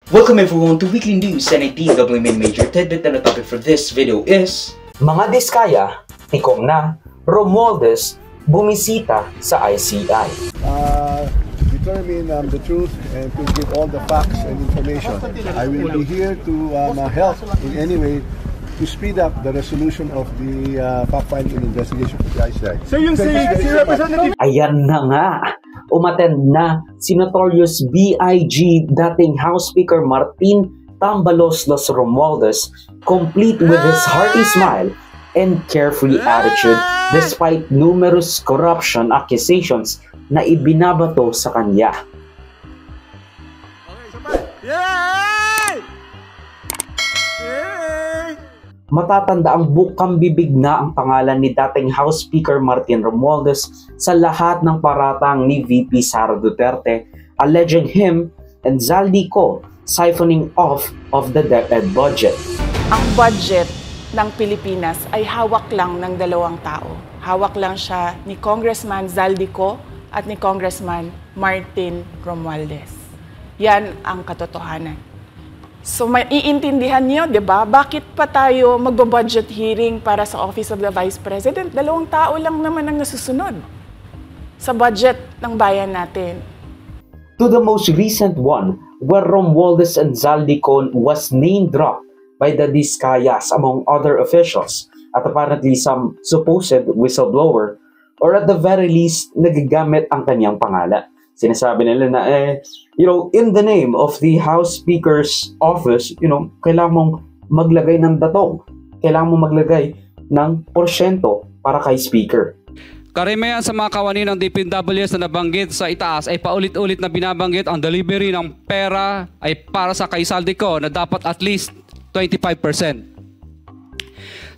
Welcome everyone to Weekly News and a DW Main Major Tidbit, and the topic for this video is Mga diskaya, tikom na, Romualdez bumisita sa ICI. Determine the truth and to give all the facts and information. I will be here to help in any way to speed up the resolution of the fact-finding and investigation of the ICI. So yung si Representative... Ayan na nga, umattend na si Notorious BIG dating House Speaker Martin Tambalos Los Romualdez, complete with his hearty smile and carefree attitude despite numerous corruption accusations na ibinabato sa kanya. Matatanda ang bukang bibig na ang pangalan ni dating House Speaker Martin Romualdez sa lahat ng paratang ni VP Sara Duterte, alleging him and Zaldico siphoning off of the DepEd budget. Ang budget ng Pilipinas ay hawak lang ng dalawang tao. Hawak lang siya ni Congressman Zaldico at ni Congressman Martin Romualdez. Yan ang katotohanan. So maiintindihan niyo, 'di ba? Bakit pa tayo magbo-budget hearing para sa Office of the Vice President? Dalawang tao lang naman ang nasusunod sa budget ng bayan natin. To the most recent one, where Romualdez and Zaldico was name-dropped by the Diskayas among other officials at apparently some supposed whistleblower, or at the very least, nagagamit ang kanyang pangalan. Sinasabi nila na, in the name of the House Speaker's office, kailangan mong maglagay ng datong. Kailangan mong maglagay ng porsyento para kay Speaker. Karamihan sa mga kawani ng DPWH na nabanggit sa itaas ay paulit-ulit na binabanggit ang delivery ng pera ay para sa kay Zaldico na dapat at least 25%.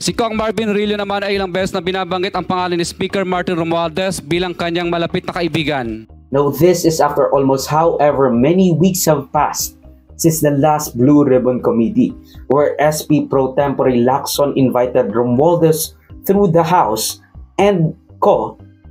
Si Kong Marvin Rillo naman ay ilang beses na binabanggit ang pangalan ni Speaker Martin Romualdez bilang kanyang malapit na kaibigan. Now this is after almost however many weeks have passed since the last Blue Ribbon Committee, where SP Pro Tempore Lacson invited Romualdez through the House and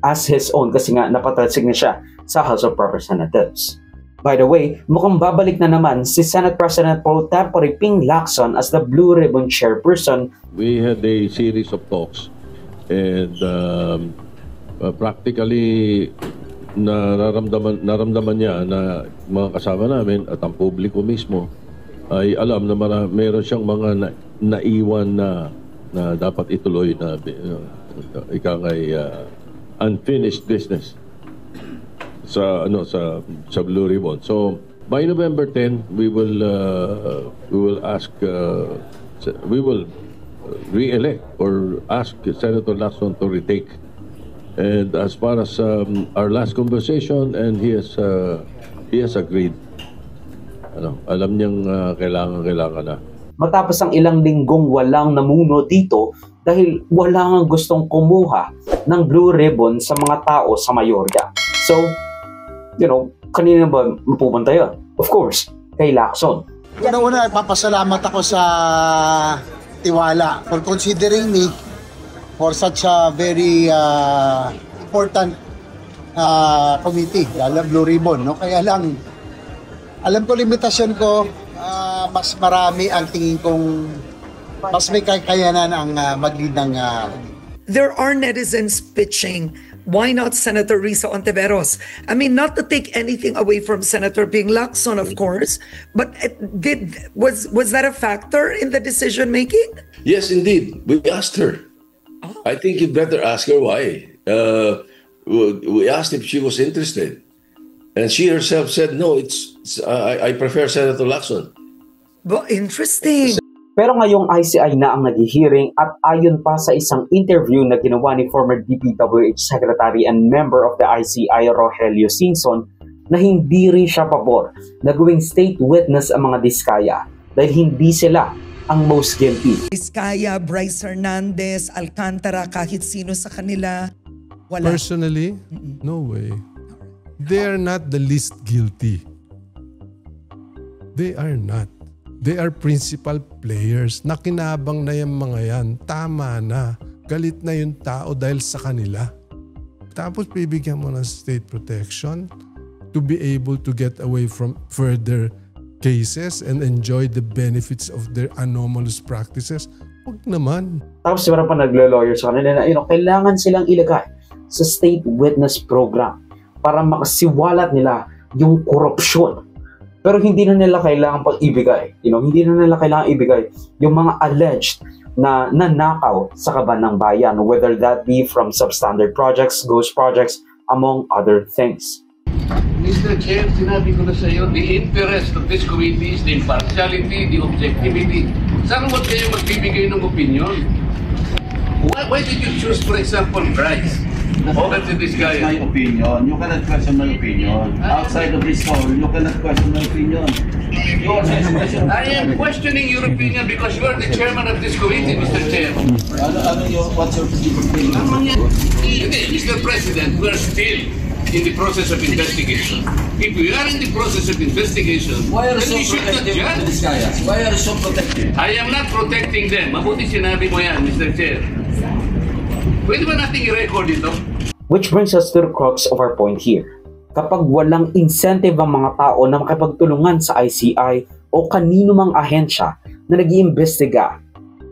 as his own kasi nga napatalsig na siya sa House of Representatives. By the way, mukhang babalik na naman si Senate President Pro Tempore Ping Lacson as the Blue Ribbon Chairperson. We had a series of talks and practically naramdaman niya na mga kasama namin at ang publiko mismo ay alam na meron siyang mga naiwan na dapat ituloy na unfinished business sa Blue Ribbon. So by November 10 we will re-elect or ask Senator Lacson to retake. And as far as our last conversation, and he has agreed. Alam niyang kailangan na. Matapos ang ilang linggong walang namuno dito dahil wala nang gustong kumuha ng Blue Ribbon sa mga tao sa Mayorga. So, kanina ba mapupunta yun? Of course, kay Lacson. Una-una, papasalamat ako sa tiwala for considering me for such a very important committee, lalo Blue Ribbon. No? Kaya lang, alam ko limitasyon ko, mas marami ang tingin kong mas may kakayanan ang mag-lead ng... There are netizens pitching, why not Senator Risa Ontiveros? I mean, not to take anything away from Senator Ping Lacson, of course, but was that a factor in the decision making? Yes, indeed. We asked her. I think you better ask her why. We asked if she was interested, and she herself said, "No, I prefer Senator Lacson." But interesting. Pero ngayong ICI na ang nag-hearing at ayon pa sa isang interview na ginawa ni former DPWH Secretary and member of the ICI Rogelio Singson na hindi rin siya pabor na gawing state witness ang mga Diskaya dahil hindi sila ang most guilty. Diskaya, Bryce Hernandez, Alcantara, kahit sino sa kanila, wala. Personally, no way. They are not the least guilty. They are not. They are principal players. Nakinabang na yung mga yan. Tama na. Galit na yung tao dahil sa kanila. Tapos bibigyan mo ng state protection to be able to get away from further cases and enjoy the benefits of their anomalous practices? Huwag naman. Tapos meron pa naglo-lawyer sa kanila na kailangan silang ilagay sa state witness program para makasiwalat nila yung korupsyon. Pero hindi na nila kailangan pag-ibigay. Hindi na nila kailangan ibigay yung mga alleged na nanakaw sa kaban ng bayan, whether that be from substandard projects, ghost projects, among other things. Mr. Chair, sinabi ko na sa iyo, the interest of this committee is the impartiality, the objectivity. Saan mo kayo magbibigay ng opinion? Why did you choose, for example, Bryce? Over to this guy. My opinion. You cannot question my opinion. Outside of this hall, you cannot question my opinion. I am questioning your opinion because you are the chairman of this committee, Mr. Chair. What's your opinion? Mr. President, we are still in the process of investigation. If we are in the process of investigation, why are then you we so should not protective of this guy? judge. Why are you so protective? I am not protecting them. Mabuti sinabi mo yan, Mr. Chair. Pwede ba nating i-record ito? Which brings us to the crux of our point here. Kapag walang incentive ang mga tao na makipagtulungan sa ICI o kanino mang ahensya na nag-iimbestiga,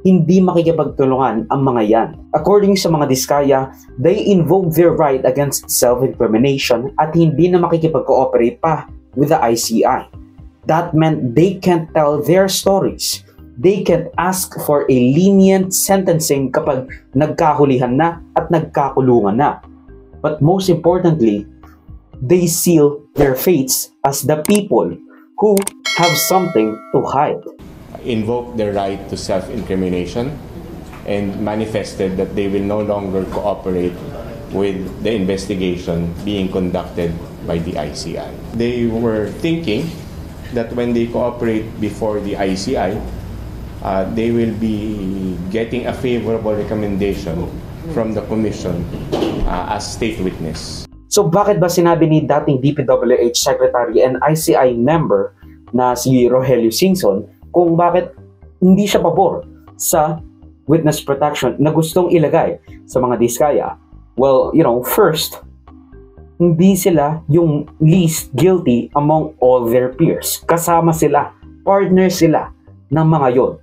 hindi makikipagtulungan ang mga yan. According sa mga Diskaya, they invoke their right against self-incrimination at hindi na makikipag-cooperate pa with the ICI. That meant they can't tell their stories. They can't ask for a lenient sentencing kapag nagkahulihan na at nagkakulungan na. But most importantly, they seal their fates as the people who have something to hide. Invoked their right to self-incrimination and manifested that they will no longer cooperate with the investigation being conducted by the ICI. They were thinking that when they cooperate before the ICI, they will be getting a favorable recommendation from the Commission as state witness. So bakit ba sinabi ni dating DPWH Secretary and ICI member na si Rogelio Singson kung bakit hindi siya pabor sa witness protection na gustong ilagay sa mga Diskaya? Well, first, hindi sila yung least guilty among all their peers. Kasama sila, partner sila ng mga yon.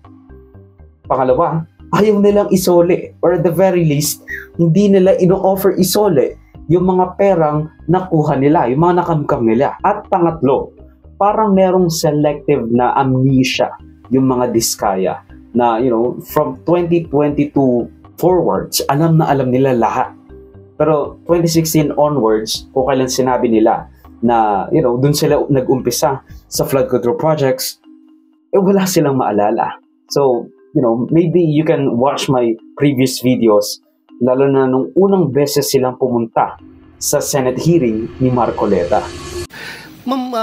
Pangalawa, ayaw nilang isole, or at the very least, hindi nila ino-offer isole yung mga perang nakuha nila, yung mga nakamkam nila. At pangatlo, parang merong selective na amnesia yung mga Diskaya na, from 2022 forwards, alam na alam nila lahat. Pero 2016 onwards, kung kailan sinabi nila na, dun sila nag-umpisa sa flood control projects, wala silang maalala. So, maybe you can watch my previous videos, lalo na nung unang beses silang pumunta sa Senate hearing ni Marcoleta. Ma'am,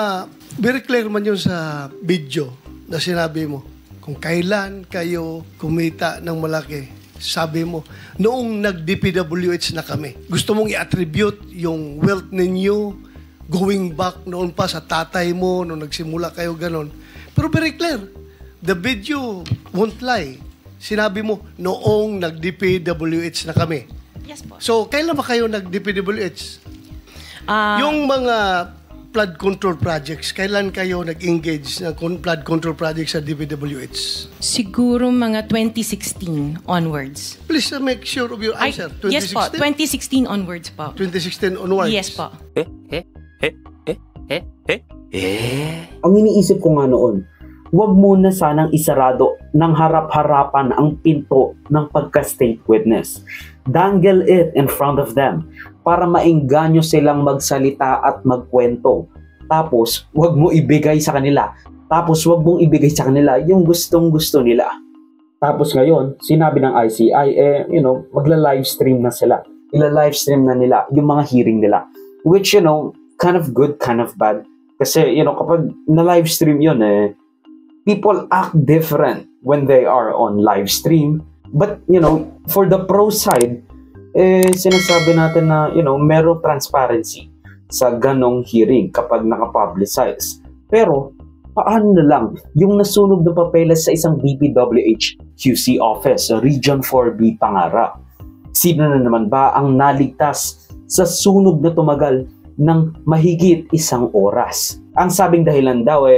very clear man yun sa video na sinabi mo. Kung kailan kayo kumita ng malaki, sabi mo, noong nag-DPWH na kami, gusto mong i-attribute yung wealth ninyo going back noon pa sa tatay mo, noong nagsimula kayo ganon. Pero very clear, the video won't lie. Sinabi mo, noong nag-DPWH na kami. Yes po. So, kailan ba kayo nag-DPWH? Yung mga flood control projects, kailan kayo nag-engage ng flood control projects sa DPWH? Siguro mga 2016 onwards. Please make sure of your answer. 2016? Yes po, 2016 onwards po. 2016 onwards? Yes po. Ang iniisip ko nga noon, huwag muna sanang isarado ng harap-harapan ang pinto ng pagka-state witness. Dangle it in front of them para maengganyo silang magsalita at magkwento. Tapos, huwag mo ibigay sa kanila. Tapos, huwag mong ibigay sa kanila yung gustong-gusto nila. Tapos ngayon, sinabi ng ICI, magla-livestream na sila. Ila-livestream na nila yung mga hearing nila. Which, kind of good, kind of bad. Kasi, kapag na-livestream yun, people act different when they are on live stream. But, for the pro side, sinasabi natin na, meron transparency sa ganong hearing kapag nakapublicize. Pero, paano na lang yung nasunog na papeles sa isang DPWH QC office sa Region 4B Pangarap? Sino na naman ba ang naligtas sa sunog na tumagal ng mahigit 1 oras? Ang sabing dahilan daw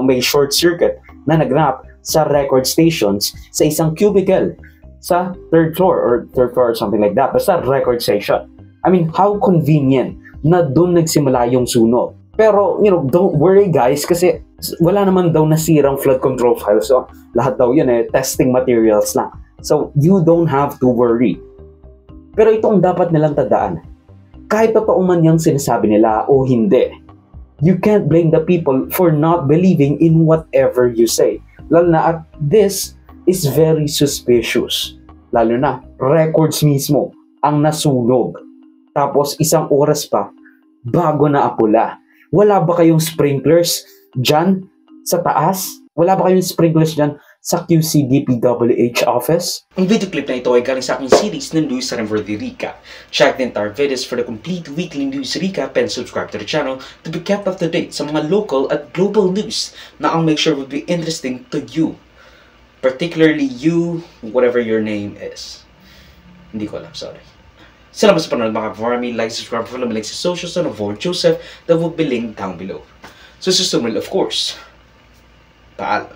may short circuit na nagnap sa record stations sa isang cubicle sa third floor or something like that. Basta record station. I mean, how convenient na doon nagsimula yung sunog. Pero, don't worry guys kasi wala naman daw nasirang flood control files. So, lahat daw yun testing materials lang. So, you don't have to worry. Pero itong dapat nilang tandaan. Kahit totoo man yung sinasabi nila o hindi, you can't blame the people for not believing in whatever you say. Lalo na at this is very suspicious. Lalo na, records mismo ang nasunog. Tapos isang oras pa, bago na apula. Wala ba kayong sprinklers dyan sa taas? Wala ba kayong sprinklers dyan sa QCDPWH office? Ang video clip na ito ay galing sa aking series ng News and Worthy Recap. Check the entire videos for the complete weekly news recap and subscribe to the channel to be kept up to date sa mga local at global news na I'll make sure will be interesting to you. Particularly you, whatever your name is. Hindi ko alam, sorry. Salamat sa panonood mga ka-farmy. Like, subscribe, follow me, like sa socials and avoid Joseph that will be linked down below. So, susunod, of course. Paalam.